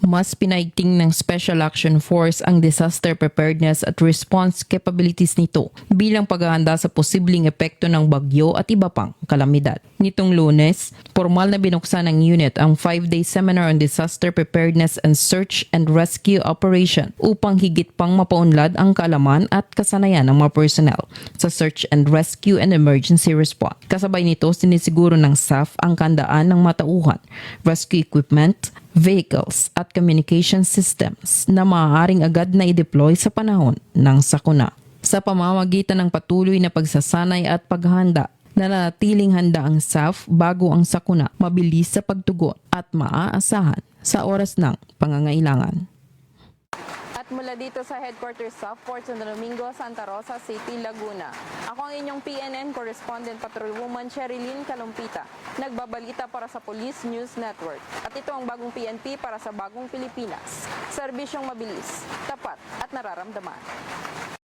Mas pinaigting ng Special Action Force ang disaster preparedness at response capabilities nito bilang paghahanda sa posibleng epekto ng bagyo at iba pang kalamidad. Nitong Lunes, formal na binuksan ng unit ang 5-day seminar on disaster preparedness and search and rescue operation upang higit pang mapaunlad ang kaalaman at kasanayan ng mga personnel sa search and rescue and emergency response. Kasabay nito, sinisiguro ng SAF ang kandaan ng matauhan, rescue equipment, vehicles at communication systems na maaaring agad na i-deploy sa panahon ng sakuna. Sa pamamagitan ng patuloy na pagsasanay at paghahanda, nananatiling handa ang SAF bago ang sakuna, mabilis sa pagtugon at maaasahan sa oras ng pangangailangan. At mula dito sa headquarters sa Fort Santo Domingo, Santa Rosa City, Laguna. Ako ang inyong PNN correspondent patrolwoman Sherilyn Kalumpita, nagbabalita para sa Police News Network. At ito ang bagong PNP para sa bagong Pilipinas. Serbisyong mabilis, tapat at nararamdaman.